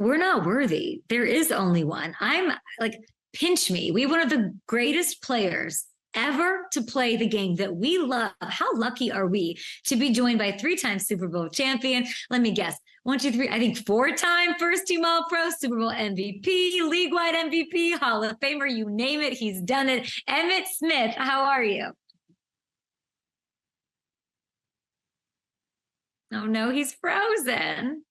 we're not worthy. There is only one. I'm like, pinch me. We have one of the greatest players ever to play the game that we love. How lucky are we to be joined by 3-time Super Bowl champion? Let me guess. 1, 2, 3, I think 4-time first team All-Pro, Super Bowl MVP, league-wide MVP, Hall of Famer, you name it, he's done it. Emmitt Smith, how are you? Oh no, he's frozen.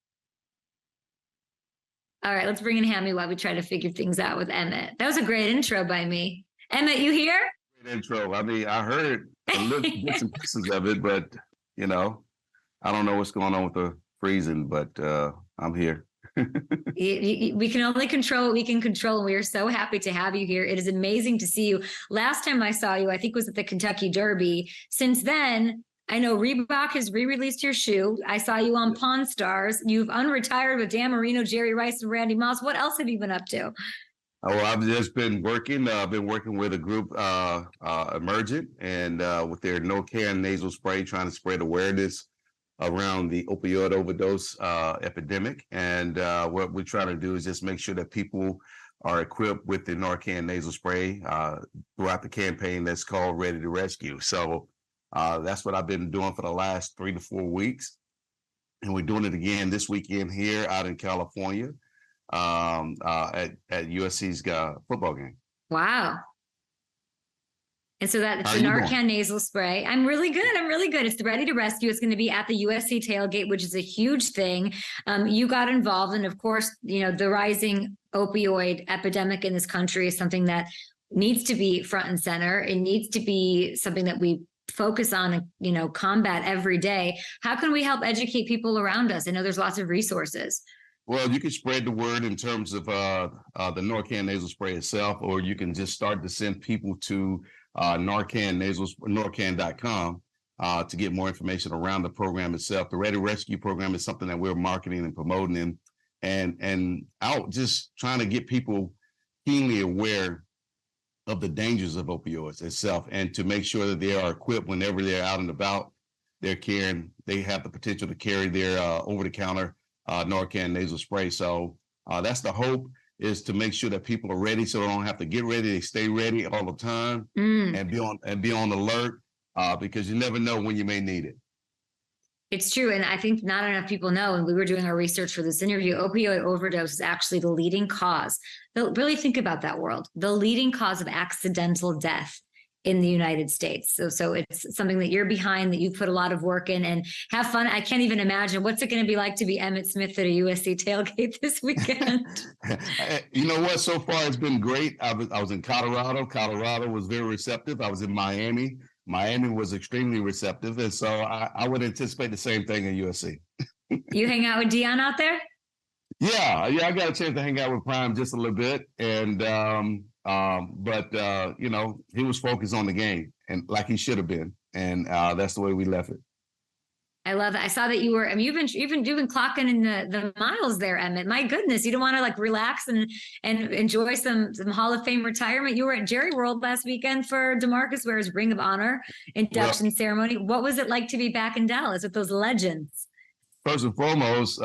All right, let's bring in Hammy while we try to figure things out with Emmitt. That was a great intro by me. Emmitt, you here? Great intro. I mean, I heard a little bits and pieces of it, but, you know, I don't know what's going on with the freezing, but I'm here. We can only control what we can control, and we are so happy to have you here. It is amazing to see you. Last time I saw you, I think was at the Kentucky Derby. Since then, I know Reebok has re-released your shoe. I saw you on Pawn Stars. You've unretired with Dan Marino, Jerry Rice, and Randy Moss. What else have you been up to? Oh, I've just been working. I've been working with a group, Emergent, and with their NARCAN Nasal Spray, trying to spread awareness around the opioid overdose epidemic. And what we're trying to do is just make sure that people are equipped with the NARCAN Nasal Spray throughout the campaign that's called Ready to Rescue. So that's what I've been doing for the last 3 to 4 weeks. And we're doing it again this weekend here out in California at USC's football game. Wow. And so that's the NARCAN Nasal Spray. I'm really good. It's the Ready to Rescue. It's going to be at the USC tailgate, which is a huge thing. You got involved. And of course, you know, the rising opioid epidemic in this country is something that needs to be front and center. It needs to be something that we focus on and, you know, combat every day. How can we help educate people around us? I know there's lots of resources. Well, you can spread the word in terms of the NARCAN Nasal Spray itself, or you can just start to send people to NARCAN.com to get more information around the program itself. The Ready Rescue program is something that we're marketing and promoting and out just trying to get people keenly aware of the dangers of opioids itself, and to make sure that they are equipped whenever they're out and about. They have the potential to carry their over-the-counter NARCAN Nasal Spray. So that's the hope, is to make sure that people are ready, so they don't have to get ready. They stay ready all the time and be on alert because you never know when you may need it. It's true. And I think not enough people know, and we were doing our research for this interview, opioid overdose is actually the leading cause. Really think about that, world. The leading cause of accidental death in the United States. So it's something that you're behind, that you put a lot of work in, and have fun. I can't even imagine what's it going to be like to be Emmitt Smith at a USC tailgate this weekend. You know what? So far, it's been great. I was in Colorado. Colorado was very receptive. I was in Miami. Miami was extremely receptive. And so I would anticipate the same thing in USC. You hang out with Dion out there? Yeah, I got a chance to hang out with Prime just a little bit. And but you know, he was focused on the game, and like he should have been. And that's the way we left it. I love it. I saw that you were, I mean, you've been clocking in the miles there, Emmitt. My goodness, you don't want to like relax and enjoy some Hall of Fame retirement. You were at Jerry World last weekend for DeMarcus Ware's Ring of Honor induction ceremony. What was it like to be back in Dallas with those legends? First and foremost,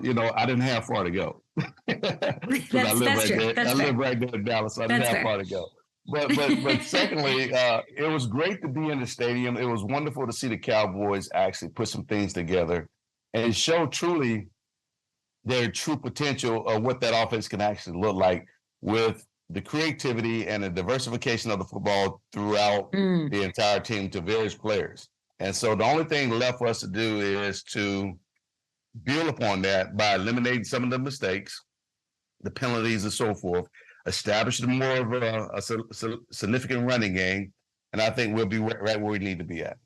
you know, I didn't have far to go. I live right there in Dallas, so I didn't have far to go. But secondly, it was great to be in the stadium. It was wonderful to see the Cowboys actually put some things together and show truly their true potential of what that offense can actually look like, with the creativity and the diversification of the football throughout the entire team to various players. And so the only thing left for us to do is to build upon that by eliminating some of the mistakes, the penalties, and so forth, establish more of a significant running game, and I think we'll be right where we need to be at.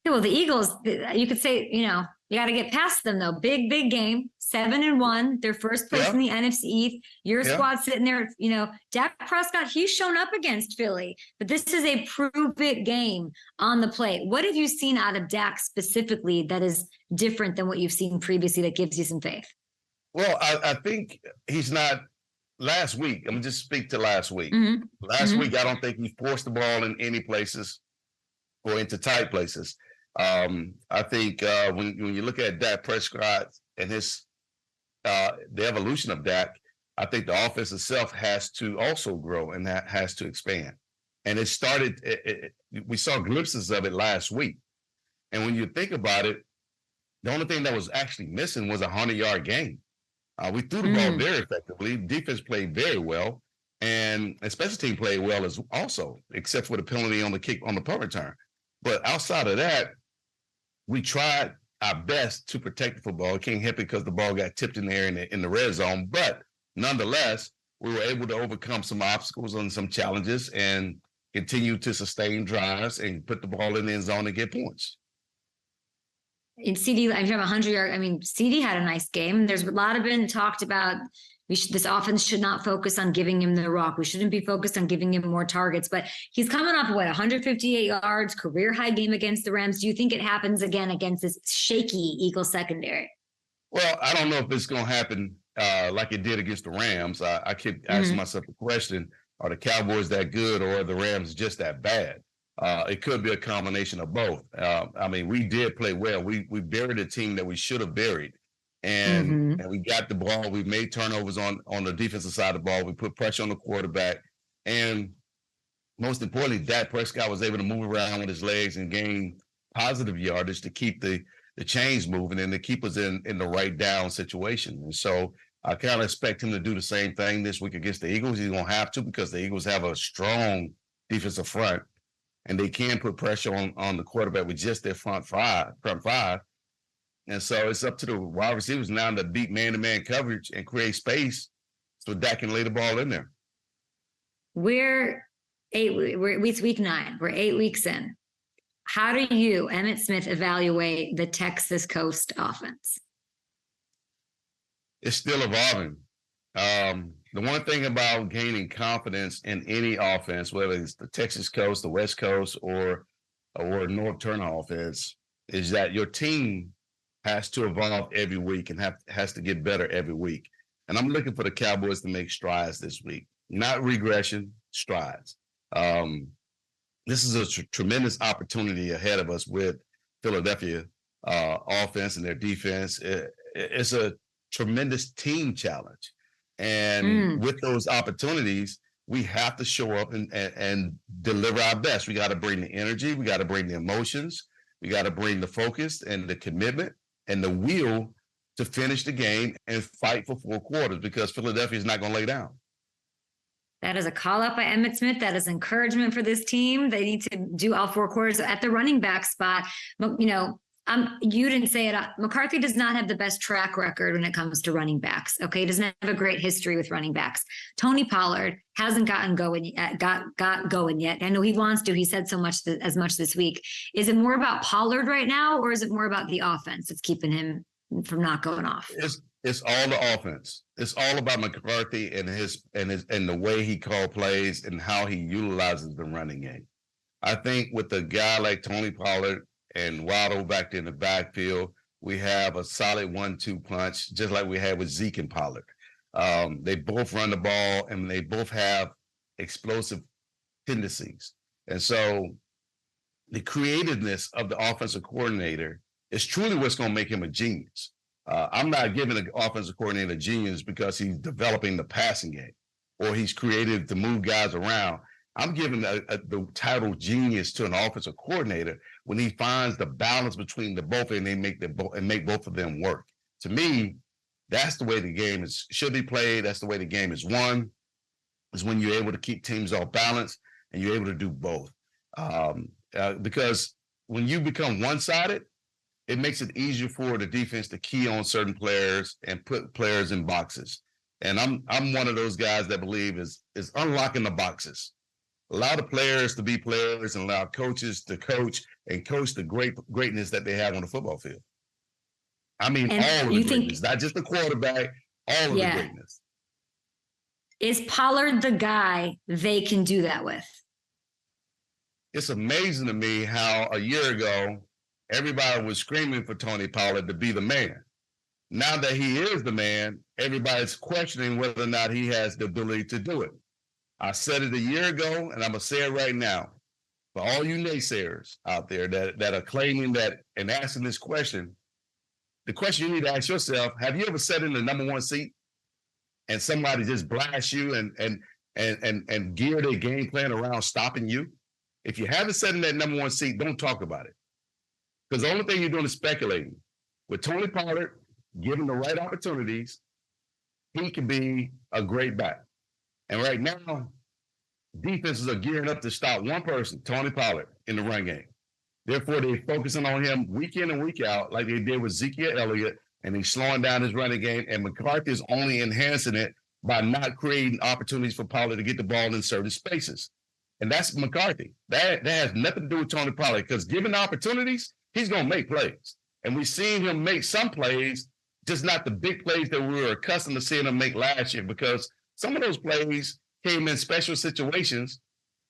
Okay, well, the Eagles, you could say, you know, you got to get past them, though. Big game, 7-1, their first place in the NFC East. Your squad sitting there, you know, Dak Prescott, he's shown up against Philly, but this is a prove-it game on the plate. What have you seen out of Dak specifically that is different than what you've seen previously that gives you some faith? Well, I think he's not. Last week, I'm just speak to last week. Last week, I don't think he forced the ball in any places or into tight places. I think when you look at Dak Prescott and his the evolution of Dak, I think the offense itself has to also grow and that has to expand. And it started, we saw glimpses of it last week. And when you think about it, the only thing that was actually missing was a 100-yard game. We threw the ball very effectively. Defense played very well. And special team played well as also, except for the penalty on the kick on the punt return. But outside of that, we tried our best to protect the football. It can't help it because the ball got tipped in the air in the red zone. But nonetheless, we were able to overcome some obstacles and some challenges and continue to sustain drives and put the ball in the end zone and get points. In CD, I'm talking about 100-yard. I mean, CD had a nice game. There's a lot of been talked about. This offense should not focus on giving him the rock. We shouldn't be focused on giving him more targets. But he's coming off of 158 yards, career high game against the Rams. Do you think it happens again against this shaky Eagles secondary? Well, I don't know if it's going to happen like it did against the Rams. I keep asking myself the question: are the Cowboys that good, or are the Rams just that bad? It could be a combination of both. I mean, we did play well. We buried a team that we should have buried. And we got the ball. We made turnovers on the defensive side of the ball. We put pressure on the quarterback. And most importantly, Dak Prescott was able to move around with his legs and gain positive yardage to keep the chains moving and to keep us in the right down situation. And so I kind of expect him to do the same thing this week against the Eagles. He's going to have to, because the Eagles have a strong defensive front, and they can put pressure on the quarterback with just their front five. And so it's up to the wide receivers now to beat man-to-man coverage and create space so Dak can lay the ball in there. It's week 9. We're 8 weeks in. How do you, Emmitt Smith, evaluate the Texas Coast offense? It's still evolving. The one thing about gaining confidence in any offense, whether it's the Texas Coast, the West Coast, or North Turner offense, is that your team has to evolve every week and has to get better every week. And I'm looking for the Cowboys to make strides this week, not regression, strides. This is a tremendous opportunity ahead of us with Philadelphia offense and their defense. It's a tremendous team challenge. And with those opportunities, we have to show up and deliver our best. We got to bring the energy. We got to bring the emotions. We got to bring the focus and the commitment and the will to finish the game and fight for 4 quarters, because Philadelphia is not going to lay down. That is a call out by Emmitt Smith. That is encouragement for this team. They need to do all 4 quarters at the running back spot. You know, you didn't say it. McCarthy does not have the best track record when it comes to running backs. Okay, he doesn't have a great history with running backs. Tony Pollard hasn't got going yet. I know he wants to. He said so much as much this week. Is it more about Pollard right now, or is it more about the offense that's keeping him from not going off? It's all the offense. It's all about McCarthy and the way he called plays and how he utilizes the running game. I think with a guy like Tony Pollard and Waddle back in the backfield, we have a solid 1-2 punch, just like we had with Zeke and Pollard. They both run the ball, and they both have explosive tendencies. And so the creativeness of the offensive coordinator is truly what's going to make him a genius. I'm not giving the offensive coordinator a genius because he's developing the passing game or he's creative to move guys around. I'm giving the title genius to an offensive coordinator when he finds the balance between the both and they make both of them work. To me, that's the way the game should be played. That's the way the game is won, is when you're able to keep teams off balance and you're able to do both. Because when you become one-sided, it makes it easier for the defense to key on certain players and put players in boxes. And I'm one of those guys that believe is unlocking the boxes. Allow the players to be players and allow coaches to coach and coach the greatness that they have on the football field. I mean, all of the greatness, not just the quarterback, all of the greatness. Is Pollard the guy they can do that with? It's amazing to me how a year ago, everybody was screaming for Tony Pollard to be the man. Now that he is the man, everybody's questioning whether or not he has the ability to do it. I said it a year ago, and I'm going to say it right now. For all you naysayers out there that are claiming that and asking this question, the question you need to ask yourself, have you ever sat in the number one seat and somebody just blasts you and gear their game plan around stopping you? If you haven't sat in that number one seat, don't talk about it. Because the only thing you're doing is speculating. With Tony Pollard, given the right opportunities, he can be a great back. And right now, defenses are gearing up to stop one person, Tony Pollard, in the run game. Therefore, they're focusing on him week in and week out, like they did with Ezekiel Elliott, and he's slowing down his running game. And McCarthy is only enhancing it by not creating opportunities for Pollard to get the ball in certain spaces. And that's McCarthy. That has nothing to do with Tony Pollard, because given opportunities, he's going to make plays. And we've seen him make some plays, just not the big plays that we were accustomed to seeing him make last year, because some of those plays came in special situations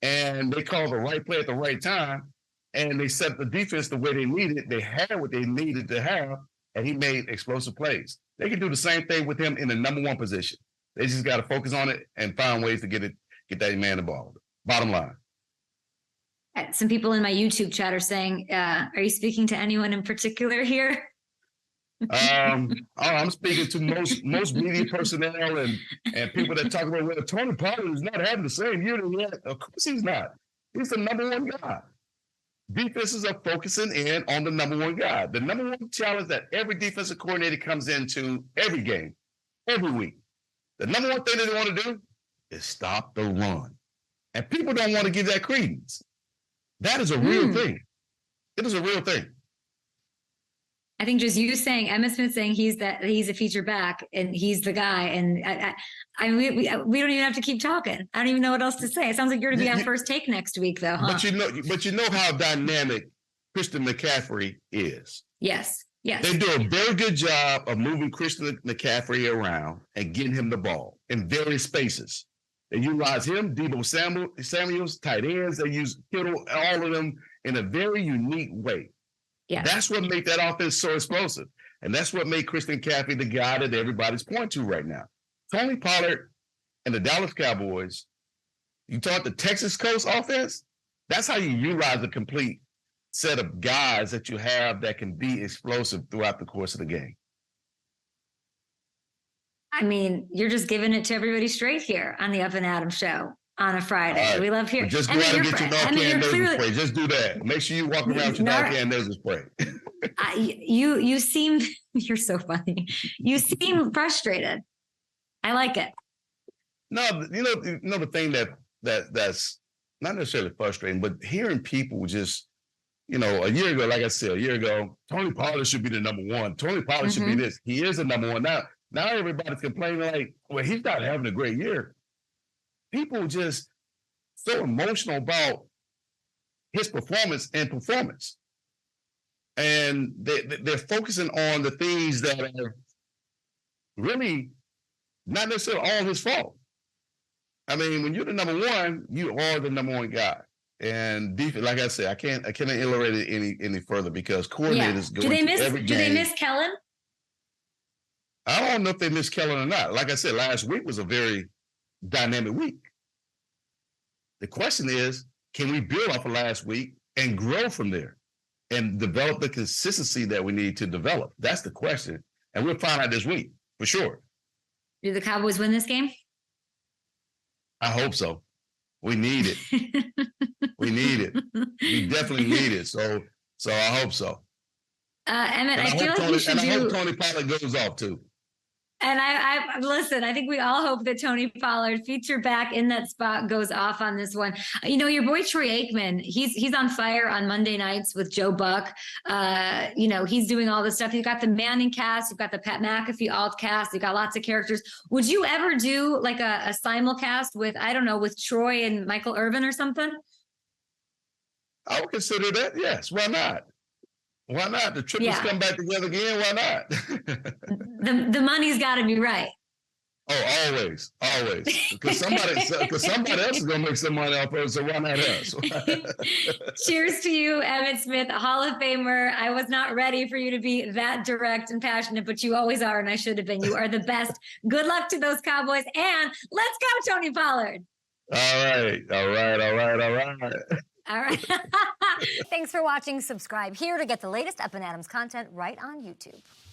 and they called the right play at the right time, and they set the defense the way they needed. They had what they needed to have, and he made explosive plays. They can do the same thing with him in the number one position. They just got to focus on it and find ways to get that man the ball. Bottom line. Some people in my YouTube chat are saying, are you speaking to anyone in particular here? I'm speaking to most media personnel and people that talk about whether Tony Pollard is not having the same year that he had. Of course he's not. He's the number one guy. Defenses are focusing in on the number one guy. The number one challenge that every defensive coordinator comes into every game, every week. The number one thing that they want to do is stop the run. And people don't want to give that credence. That is a real thing. It is a real thing. I think just you saying, Emmitt Smith saying he's a feature back and he's the guy. And we don't even have to keep talking. I don't even know what else to say. It sounds like you're going to be on First Take next week, though, huh? But you know how dynamic Christian McCaffrey is. Yes. They do a very good job of moving Christian McCaffrey around and getting him the ball in various spaces. They utilize him, Deebo Samuels, tight ends. They use Kittle, all of them in a very unique way. Yeah. That's what made that offense so explosive. And that's what made Christian McCaffrey the guy that everybody's pointing to right now. Tony Pollard and the Dallas Cowboys, you talk the Texas Coast offense, that's how you utilize a complete set of guys that you have that can be explosive throughout the course of the game. I mean, you're just giving it to everybody straight here on the Up and Adam show on a Friday. Right. We love hearing. Just go out and get your NARCAN nasal spray. Just do that. Make sure you walk around with your NARCAN nasal spray. You seem, you're so funny. You seem frustrated. I like it. No, you know the thing that's not necessarily frustrating, but hearing people just, a year ago, Tony Pollard should be the number one. Tony Pollard should be this. He is the number one. Now everybody's complaining like, well, he's not having a great year. People just so emotional about his performance. And they're focusing on the things that are really not necessarily all his fault. I mean, when you're the number one, you are the number one guy. And like I said, I can't elaborate it any further because coordinators go every game. Do they miss Kellen? I don't know if they miss Kellen or not. Like I said, last week was a very dynamic week. The question is, can we build off of last week and grow from there and develop the consistency that we need to develop? That's the question. And we'll find out this week for sure. Do the Cowboys win this game? I hope so. We need it. We need it. We definitely need it. So I hope so. Emmitt, I feel like you should I hope Tony Pollard goes off too. And I listen, I think we all hope that Tony Pollard, feature back in that spot, goes off on this one. Your boy Troy Aikman, he's on fire on Monday nights with Joe Buck. He's doing all this stuff. You've got the Manning cast, you've got the Pat McAfee alt cast, you've got lots of characters. Would you ever do like a simulcast with, I don't know, with Troy and Michael Irvin or something? I would consider that, yes. Why not? Why not? The triplets come back together again. Why not? the money's got to be right. Oh, always. Because somebody else is gonna make some money off of it. So why not us? Cheers to you, Emmitt Smith, Hall of Famer. I was not ready for you to be that direct and passionate, but you always are, and I should have been. You are the best. Good luck to those Cowboys, and let's go, Tony Pollard. All right. All right. Thanks for watching. Subscribe here to get the latest Up and Adams content right on YouTube.